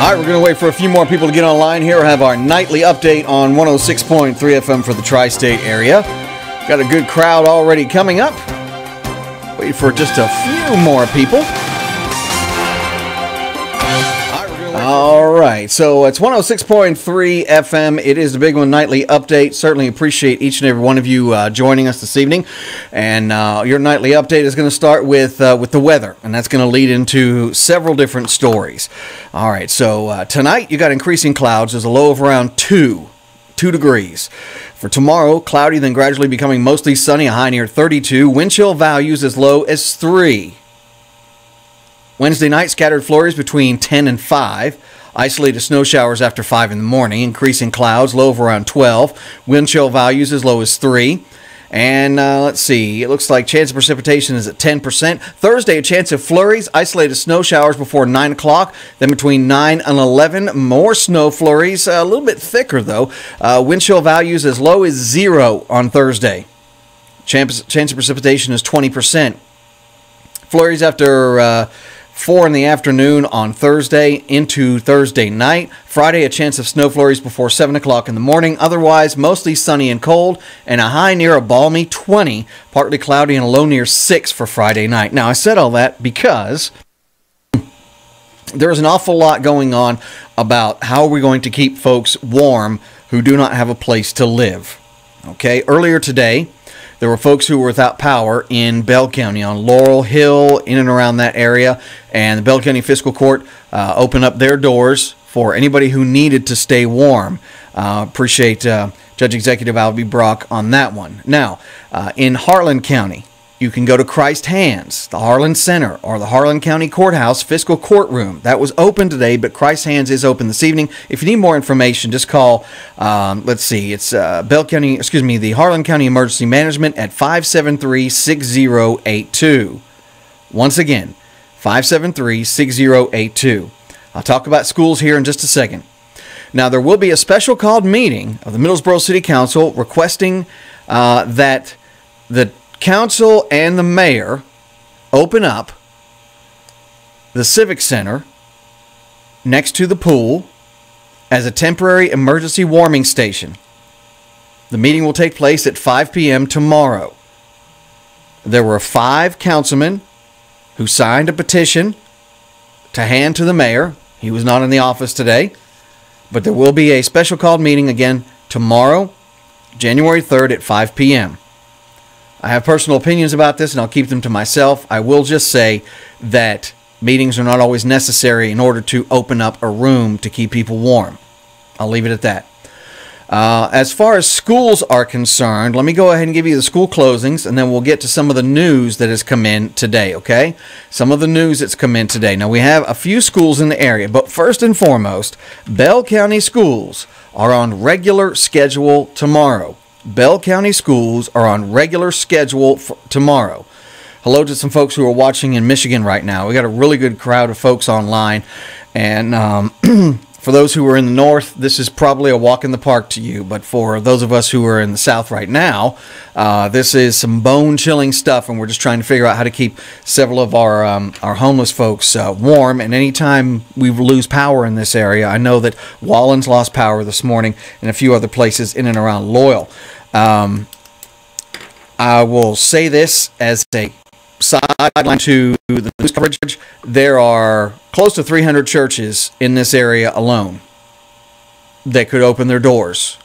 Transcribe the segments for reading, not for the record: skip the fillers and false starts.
All right, we're going to wait for a few more people to get online here. We'll have our nightly update on 106.3 FM for the tri-state area. Got a good crowd already coming up. Wait for just a few more people. All right, so it's 106.3 FM. It is the Big One Nightly Update. Certainly appreciate each and every one of you joining us this evening. And your nightly update is going to start with the weather, and that's going to lead into several different stories. All right, so tonight you got increasing clouds. There's a low of around 2 degrees. For tomorrow, cloudy, then gradually becoming mostly sunny, a high near 32. Wind chill values as low as 3. Wednesday night, scattered flurries between 10 and 5. Isolated snow showers after 5 in the morning. Increasing clouds, low of around 12. Wind chill values as low as 3. And let's see, it looks like chance of precipitation is at 10%. Thursday, a chance of flurries, isolated snow showers before 9 o'clock. Then between 9 and 11, more snow flurries, a little bit thicker though. Wind chill values as low as 0 on Thursday. Chance of precipitation is 20%. Flurries after 4 in the afternoon on Thursday into Thursday night. Friday, a chance of snow flurries before 7 o'clock in the morning. Otherwise, mostly sunny and cold, and a high near a balmy 20. Partly cloudy and a low near 6 for Friday night. Now, I said all that because there's an awful lot going on about how we're going to keep folks warm who do not have a place to live. Okay, earlier today, there were folks who were without power in Bell County on Laurel Hill, in and around that area, and the Bell County Fiscal Court opened up their doors for anybody who needed to stay warm. Appreciate Judge Executive Albie Brock on that one. Now, in Harlan County, you can go to Christ Hands, the Harlan Center, or the Harlan County Courthouse Fiscal Courtroom. That was open today, but Christ Hands is open this evening. If you need more information, just call, let's see, it's the Harlan County Emergency Management at 573-6082. Once again, 573-6082. I'll talk about schools here in just a second. Now, there will be a special called meeting of the Middlesboro City Council requesting that the council and the mayor open up the Civic Center next to the pool as a temporary emergency warming station. The meeting will take place at 5 p.m. tomorrow. There were 5 councilmen who signed a petition to hand to the mayor. He was not in the office today, but there will be a special called meeting again tomorrow, January 3rd at 5 p.m. I have personal opinions about this, and I'll keep them to myself. I will just say that meetings are not always necessary in order to open up a room to keep people warm. I'll leave it at that. As far as schools are concerned, let me go ahead and give you the school closings, and then we'll get to some of the news that has come in today, okay? Some of the news that's come in today. Now, we have a few schools in the area, but first and foremost, Bell County schools are on regular schedule tomorrow. Bell County schools are on regular schedule for tomorrow. Hello to some folks who are watching in Michigan right now. We got a really good crowd of folks online. And for those who are in the north, this is probably a walk in the park to you. But for those of us who are in the south right now, this is some bone-chilling stuff. And we're just trying to figure out how to keep several of our homeless folks warm. And anytime we lose power in this area, I know that Wallen's lost power this morning and a few other places in and around Loyal. I will say this as a sideline to the news coverage. There are close to 300 churches in this area alone that could open their doors.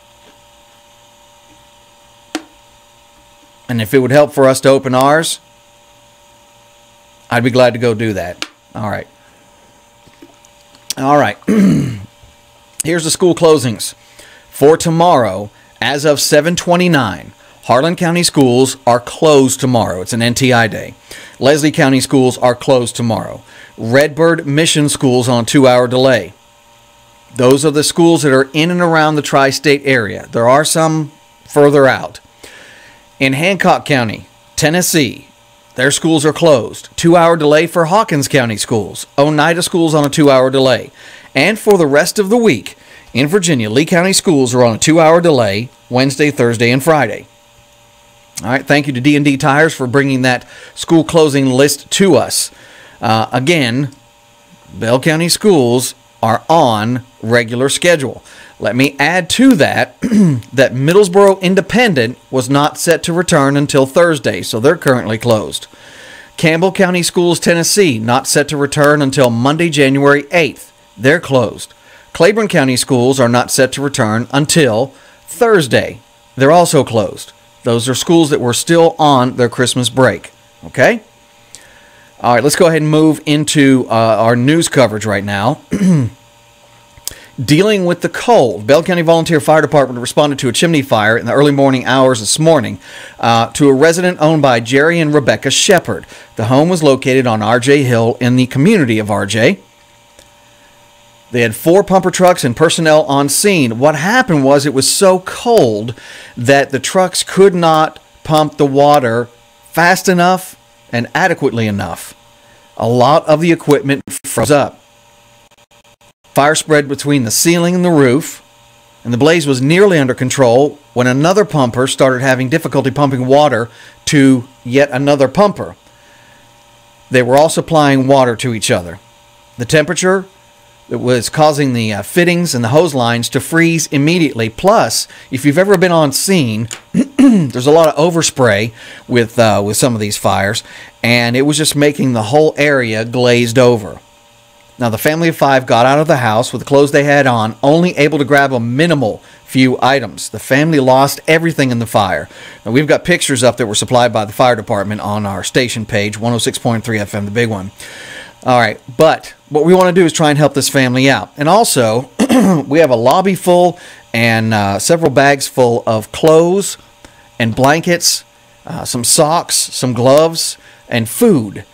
And if it would help for us to open ours, I'd be glad to go do that. All right. All right. Here's the school closings for tomorrow. As of 7/29, Harlan County schools are closed tomorrow. It's an NTI day. Leslie County schools are closed tomorrow. Redbird Mission schools on 2-hour delay. Those are the schools that are in and around the tri-state area. There are some further out. In Hancock County, Tennessee, their schools are closed. 2-hour delay for Hawkins County schools. Oneida schools on a 2-hour delay. And for the rest of the week, in Virginia, Lee County schools are on a 2-hour delay Wednesday, Thursday, and Friday. All right, thank you to D&D Tires for bringing that school closing list to us. Again, Bell County schools are on regular schedule. Let me add to that that Middlesboro Independent was not set to return until Thursday, so they're currently closed. Campbell County Schools, Tennessee, not set to return until Monday, January 8th. They're closed. Claiborne County Schools are not set to return until Thursday. They're also closed. Those are schools that were still on their Christmas break. Okay? All right, let's go ahead and move into our news coverage right now. Dealing with the cold, Bell County Volunteer Fire Department responded to a chimney fire in the early morning hours this morning to a resident owned by Jerry and Rebecca Shepard. The home was located on RJ Hill in the community of RJ. They had 4 pumper trucks and personnel on scene. What happened was it was so cold that the trucks could not pump the water fast enough and adequately enough. A lot of the equipment froze up. Fire spread between the ceiling and the roof, and the blaze was nearly under control when another pumper started having difficulty pumping water to yet another pumper. They were all supplying water to each other. The temperature that was causing the fittings and the hose lines to freeze immediately. Plus, if you've ever been on scene, there's a lot of overspray with some of these fires, and it was just making the whole area glazed over. Now, the family of 5 got out of the house with the clothes they had on, only able to grab a minimal few items. The family lost everything in the fire. Now, we've got pictures up that were supplied by the fire department on our station page, 106.3 FM, the big one. All right, but what we want to do is try and help this family out. And also, we have a lobby full and several bags full of clothes and blankets, some socks, some gloves, and food.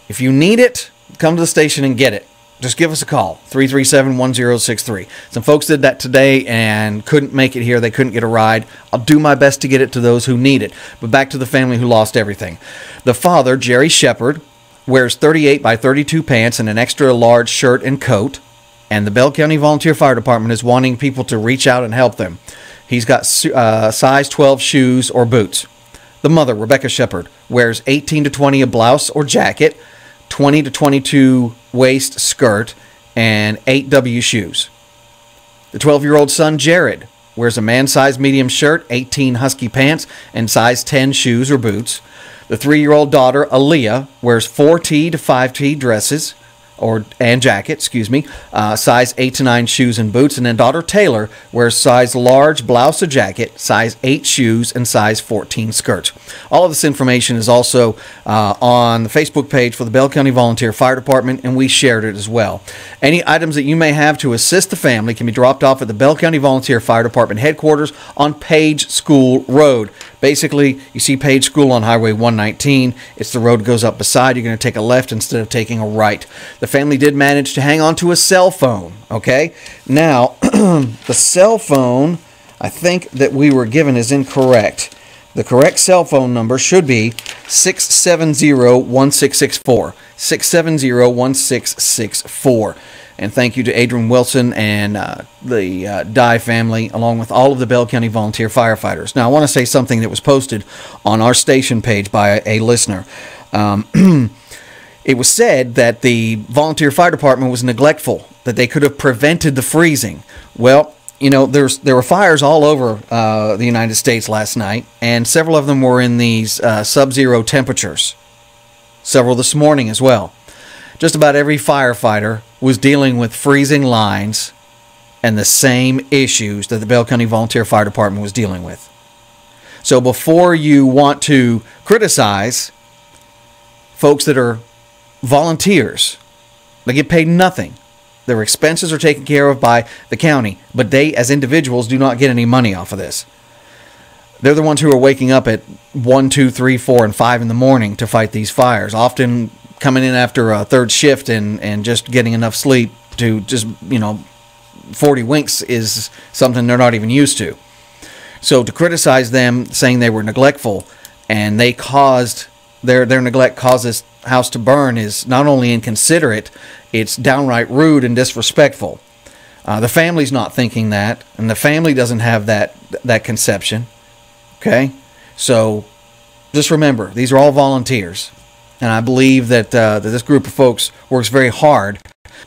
If you need it, come to the station and get it. Just give us a call, 337-1063. Some folks did that today and couldn't make it here. They couldn't get a ride. I'll do my best to get it to those who need it. But back to the family who lost everything. The father, Jerry Shepard, wears 38 by 32 pants and an extra large shirt and coat. And the Bell County Volunteer Fire Department is wanting people to reach out and help them. He's got size 12 shoes or boots. The mother, Rebecca Shepard, wears 18 to 20 a blouse or jacket, 20 to 22 waist skirt, and 8W shoes. The 12-year-old son, Jared, wears a man-size medium shirt, 18 husky pants, and size 10 shoes or boots. The 3-year-old daughter, Aaliyah, wears 4T to 5T dresses and jacket, size 8 to 9 shoes and boots. And then daughter Taylor wears size large blouse or jacket, size 8 shoes, and size 14 skirts. All of this information is also on the Facebook page for the Bell County Volunteer Fire Department, and we shared it as well. Any items that you may have to assist the family can be dropped off at the Bell County Volunteer Fire Department headquarters on Page School Road. Basically, you see Page School on Highway 119. It's the road that goes up beside. You're going to take a left instead of taking a right. The family did manage to hang on to a cell phone, okay? Now, the cell phone, I think that we were given is incorrect. The correct cell phone number should be 670-1664. 670-1664. And thank you to Adrian Wilson and the Dye family, along with all of the Bell County volunteer firefighters. Now, I want to say something that was posted on our station page by a listener. It was said that the volunteer fire department was neglectful, that they could have prevented the freezing. Well, you know, there were fires all over the United States last night, and several of them were in these sub-zero temperatures. Several this morning as well. Just about every firefighter was dealing with freezing lines and the same issues that the Bell County Volunteer Fire Department was dealing with. So before you want to criticize folks that are volunteers, they get paid nothing. Their expenses are taken care of by the county, but they, as individuals, do not get any money off of this. They're the ones who are waking up at 1, 2, 3, 4, and 5 in the morning to fight these fires, often coming in after a third shift and just getting enough sleep to just, 40 winks is something they're not even used to. So to criticize them, saying they were neglectful and they caused, their neglect caused this house to burn, is not only inconsiderate, it's downright rude and disrespectful. The family's not thinking that, and the family doesn't have that conception. Okay? So just remember, these are all volunteers. And I believe that this group of folks works very hard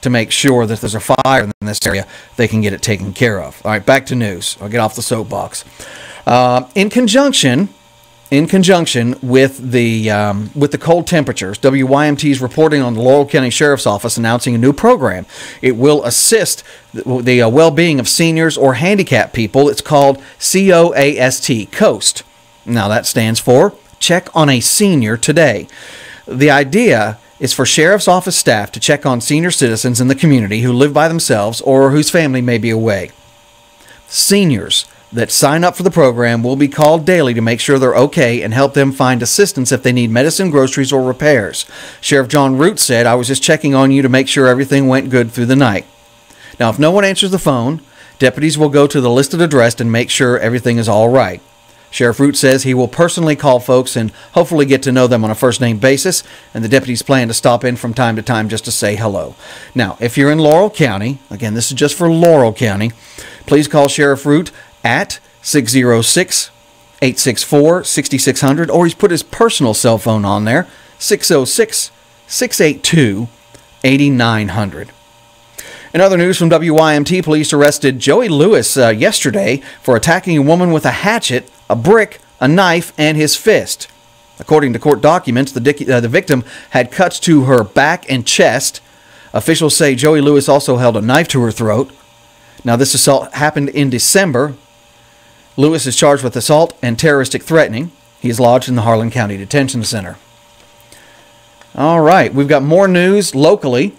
to make sure that if there's a fire in this area, they can get it taken care of. All right, back to news. I'll get off the soapbox. In conjunction with the cold temperatures, WYMT is reporting on the Laurel County Sheriff's Office announcing a new program. It will assist the well-being of seniors or handicapped people. It's called COAST, COAST. Now that stands for Check on a Senior Today. The idea is for Sheriff's Office staff to check on senior citizens in the community who live by themselves or whose family may be away. Seniors that sign up for the program will be called daily to make sure they're okay and help them find assistance if they need medicine, groceries, or repairs. Sheriff John Root said, "I was just checking on you to make sure everything went good through the night." Now, if no one answers the phone, deputies will go to the listed address and make sure everything is all right. Sheriff Root says he will personally call folks and hopefully get to know them on a first-name basis, and the deputies plan to stop in from time to time just to say hello. Now, if you're in Laurel County, again, this is just for Laurel County, please call Sheriff Root at 606-864-6600, or he's put his personal cell phone on there, 606-682-8900. In other news from WYMT, police arrested Joey Lewis yesterday for attacking a woman with a hatchet, a brick, a knife, and his fist. According to court documents, the victim had cuts to her back and chest. Officials say Joey Lewis also held a knife to her throat. Now, this assault happened in December. Lewis is charged with assault and terroristic threatening. He is lodged in the Harlan County Detention Center. All right, we've got more news locally.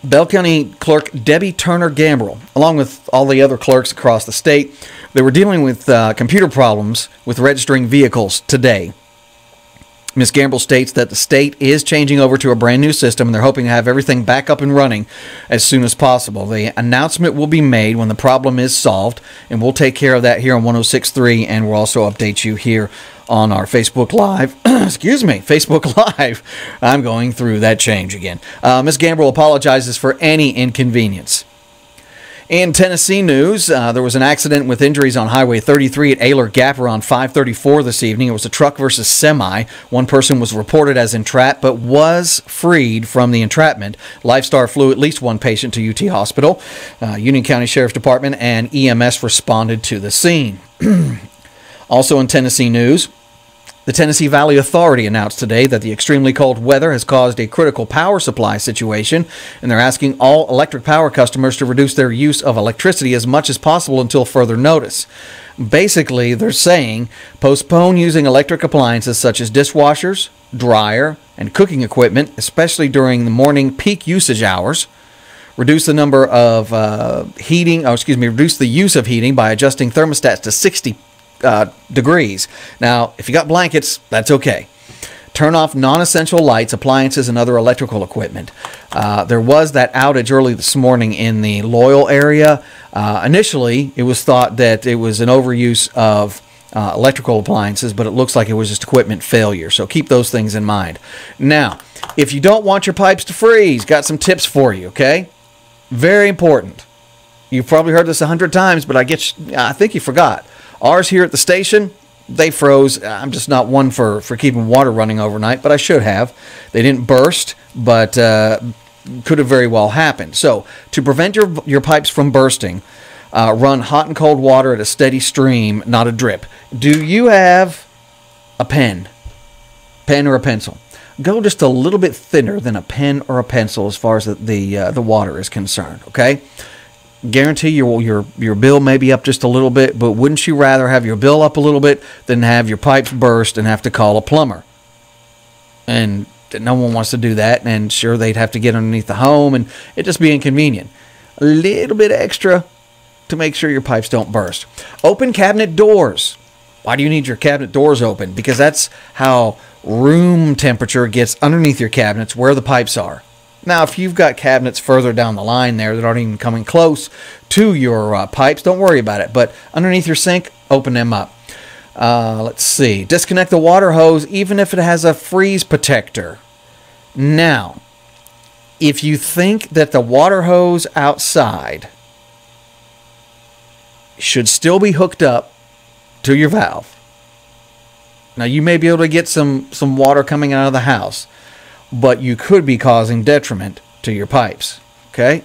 Bell County Clerk Debbie Turner Gambrell, along with all the other clerks across the state, they were dealing with computer problems with registering vehicles today. Ms. Gambrell states that the state is changing over to a brand new system, and they're hoping to have everything back up and running as soon as possible. The announcement will be made when the problem is solved, and we'll take care of that here on 106.3, and we'll also update you here on our Facebook Live. Excuse me, Facebook Live. I'm going through that change again. Ms. Gambrell apologizes for any inconvenience. In Tennessee news, there was an accident with injuries on Highway 33 at Ayler Gap around 5:34 this evening. It was a truck versus semi. One person was reported as entrapped, but was freed from the entrapment. Lifestar flew at least one patient to UT Hospital. Union County Sheriff's Department and EMS responded to the scene. Also in Tennessee news, the Tennessee Valley Authority announced today that the extremely cold weather has caused a critical power supply situation, and they're asking all electric power customers to reduce their use of electricity as much as possible until further notice. Basically, they're saying postpone using electric appliances such as dishwashers, dryer, and cooking equipment, especially during the morning peak usage hours. Reduce the number of reduce the use of heating by adjusting thermostats to 60 degrees. Now, if you got blankets, that's okay. Turn off non-essential lights, appliances, and other electrical equipment. There was that outage early this morning in the Loyal area. Initially, it was thought that it was an overuse of electrical appliances, but it looks like it was just equipment failure. So keep those things in mind. Now, if you don't want your pipes to freeze, got some tips for you, okay? Very important. You've probably heard this 100 times, but I think you forgot. Ours here at the station, they froze. I'm just not one for keeping water running overnight, but I should have. They didn't burst, but could have very well happened. So to prevent your pipes from bursting, run hot and cold water at a steady stream, not a drip. Do you have a pen or a pencil? Go just a little bit thinner than a pen or a pencil as far as the water is concerned, okay? Guarantee your bill may be up just a little bit, but wouldn't you rather have your bill up a little bit than have your pipes burst and have to call a plumber? And no one wants to do that, and sure, they'd have to get underneath the home, and it'd just be inconvenient. A little bit extra to make sure your pipes don't burst. Open cabinet doors. Why do you need your cabinet doors open? Because that's how room temperature gets underneath your cabinets where the pipes are. Now, if you've got cabinets further down the line there that aren't even coming close to your pipes, don't worry about it. But underneath your sink, open them up. Let's see. Disconnect the water hose even if it has a freeze protector. Now, if you think that the water hose outside should still be hooked up to your valve, now you may be able to get some water coming out of the house, but you could be causing detriment to your pipes. Okay?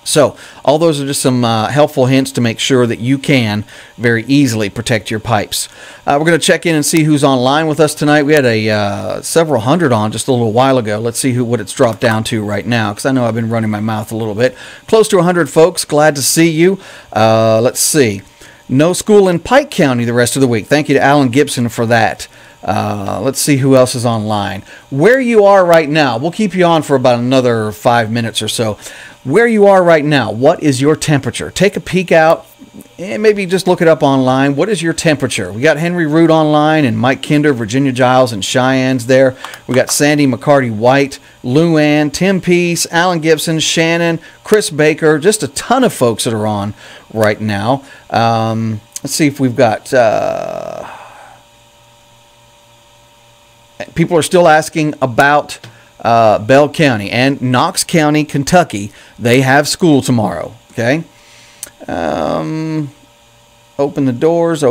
So, all those are just some helpful hints to make sure that you can very easily protect your pipes. We're going to check in and see who's online with us tonight. We had several hundred on just a little while ago. Let's see what it's dropped down to right now, because I know I've been running my mouth a little bit. Close to 100 folks. Glad to see you. Let's see. No school in Pike County the rest of the week. Thank you to Alan Gibson for that. Let's see who else is online. Where you are right now, we'll keep you on for about another 5 minutes or so. Where you are right now, what is your temperature? Take a peek out and maybe just look it up online. What is your temperature? We got Henry Root online and Mike Kinder, Virginia Giles, and Cheyenne's there. We got Sandy McCarty White, Lou Ann, Tim Peace, Alan Gibson, Shannon, Chris Baker, just a ton of folks that are on right now. Let's see if we've got... people are still asking about Bell County and Knox County, Kentucky. They have school tomorrow. Okay. Open the doors.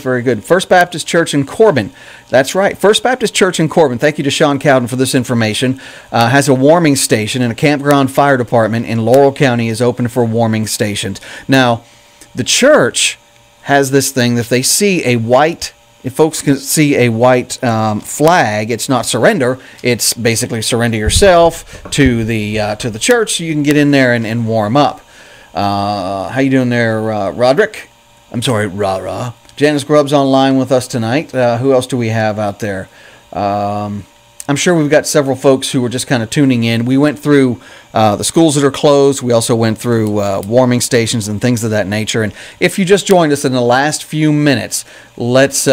Very good. First Baptist Church in Corbin. That's right. First Baptist Church in Corbin. Thank you to Sean Cowden for this information. Has a warming station, and a campground fire department in Laurel County is open for warming stations. Now, the church has this thing that if they see a white... If folks can see a white flag, it's not surrender. It's basically surrender yourself to the church, so you can get in there and warm up. How you doing there, Roderick? I'm sorry, Ra-Ra. Janice Grubb's online with us tonight. Who else do we have out there? I'm sure we've got several folks who are just kind of tuning in. We went through the schools that are closed. We also went through warming stations and things of that nature. And if you just joined us in the last few minutes, let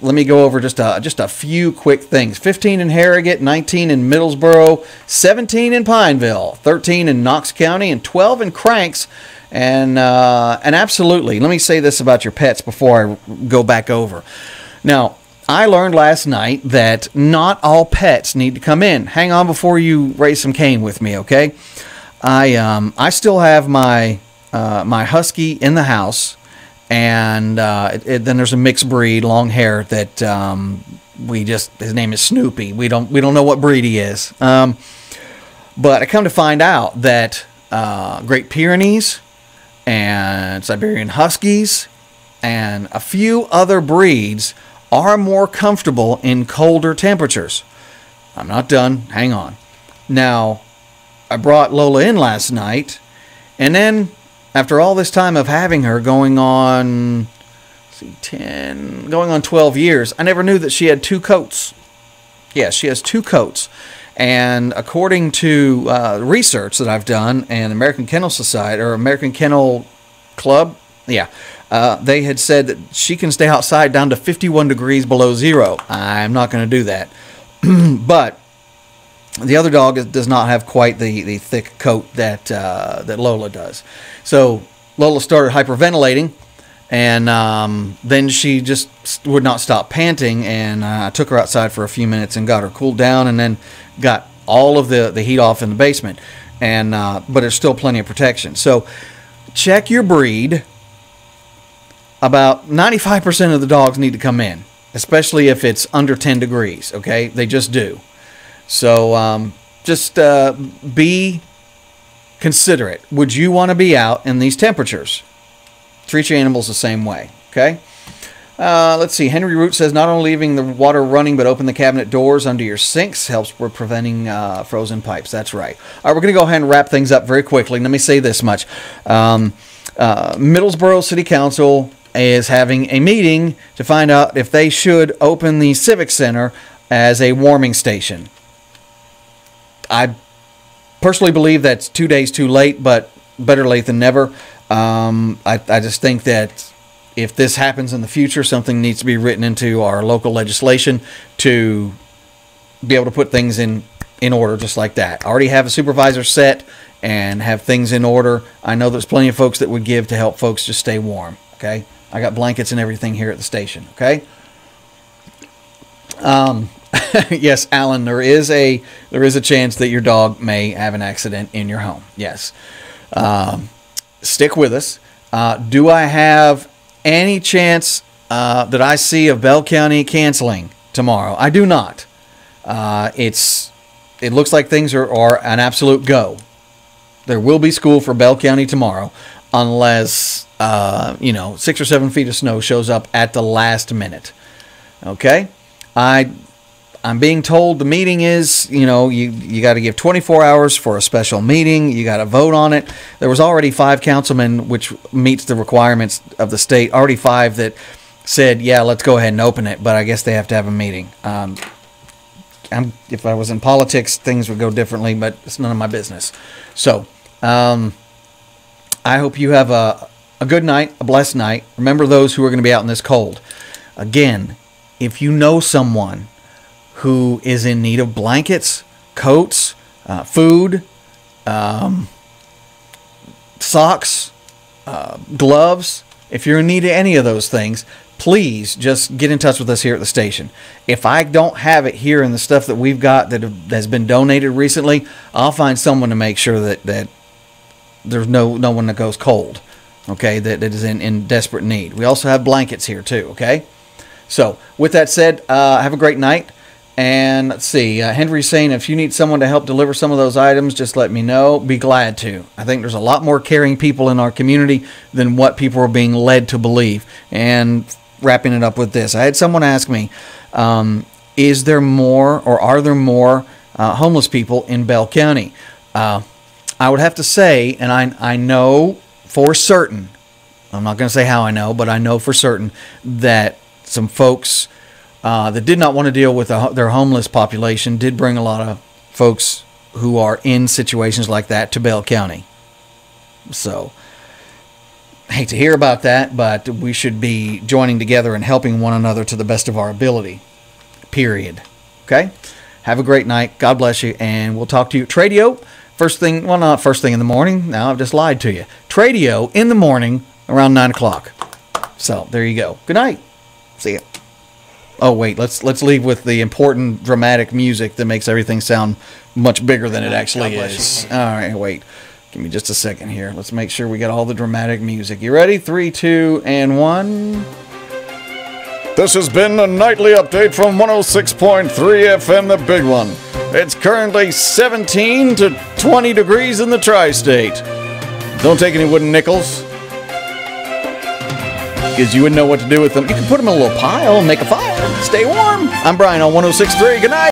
me go over just a few quick things. 15 in Harrogate, 19 in Middlesboro, 17 in Pineville, 13 in Knox County, and 12 in Cranks. And absolutely, let me say this about your pets before I go back over. Now, I learned last night that not all pets need to come in. Hang on before you raise some cane with me, okay? I still have my my husky in the house, and then there's a mixed breed, long hair that his name is Snoopy. We don't know what breed he is. But I come to find out that Great Pyrenees and Siberian Huskies and a few other breeds are more comfortable in colder temperatures. I'm not done. Hang on. Now, I brought Lola in last night, and then after all this time of having her going on 12 years, I never knew that she had 2 coats. Yes, she has 2 coats. And according to research that I've done and American Kennel Society or American Kennel Club, they had said that she can stay outside down to 51 degrees below zero. I'm not going to do that. But the other dog does not have quite the thick coat that Lola does. So Lola started hyperventilating, and then she just would not stop panting, and I took her outside for a few minutes and got her cooled down, and then got all of the heat off in the basement. And but there's still plenty of protection. So check your breed. About 95% of the dogs need to come in, especially if it's under 10 degrees, okay? They just do. So just be considerate. Would you want to be out in these temperatures? Treat your animals the same way, okay? Let's see. Henry Root says, not only leaving the water running, but open the cabinet doors under your sinks helps with preventing frozen pipes. That's right. All right, we're going to go ahead and wrap things up very quickly. Let me say this much. Middlesboro City Council is having a meeting to find out if they should open the Civic Center as a warming station. I personally believe that's 2 days too late, but better late than never. I just think that if this happens in the future, something needs to be written into our local legislation to be able to put things in order just like that. I already have a supervisor set and have things in order. I know there's plenty of folks that would give to help folks just stay warm, okay? I got blankets and everything here at the station, okay? Yes, Alan, there is a chance that your dog may have an accident in your home. Yes. Stick with us. Do I have any chance that I see of Bell County canceling tomorrow? I do not. It's it looks like things are an absolute go. There will be school for Bell County tomorrow, unless 6 or 7 feet of snow shows up at the last minute. Okay, I'm being told the meeting is, you got to give 24 hours for a special meeting. You got to vote on it. There was already 5 councilmen, which meets the requirements of the state. Already 5 that said, yeah, let's go ahead and open it. But I guess they have to have a meeting. If I was in politics, things would go differently, but it's none of my business. So I hope you have a good night, a blessed night. Remember those who are going to be out in this cold. Again, if you know someone who is in need of blankets, coats, food, socks, gloves, if you're in need of any of those things, please just get in touch with us here at the station. If I don't have it here in the stuff that we've got that has been donated recently, I'll find someone to make sure that there's no one that goes cold, okay, that is in desperate need. We also have blankets here too, okay? So with that said, have a great night. And let's see, Henry's saying if you need someone to help deliver some of those items, just let me know. Be glad to. I think there's a lot more caring people in our community than what people are being led to believe. And wrapping it up with this, I had someone ask me, is there more or are there more homeless people in Bell County? I would have to say, and I know for certain, I'm not going to say how I know, but I know for certain that some folks that did not want to deal with their homeless population did bring a lot of folks who are in situations like that to Bell County. So, I hate to hear about that, but we should be joining together and helping one another to the best of our ability. Period. Okay? Have a great night. God bless you, and we'll talk to you. Tradio, first thing, well, not first thing in the morning. Now I've just lied to you. Tradio in the morning around 9 o'clock. So, there you go. Good night. See ya. Oh, wait, let's leave with the important dramatic music that makes everything sound much bigger than it actually is. All right, wait. Give me just a second here. Let's make sure we got all the dramatic music. You ready? 3, 2, and 1. This has been a nightly update from 106.3 FM, the big one. It's currently 17 to 20 degrees in the tri-state. Don't take any wooden nickels, because you wouldn't know what to do with them. You can put them in a little pile and make a fire. Stay warm. I'm Brian on 106.3. Good night.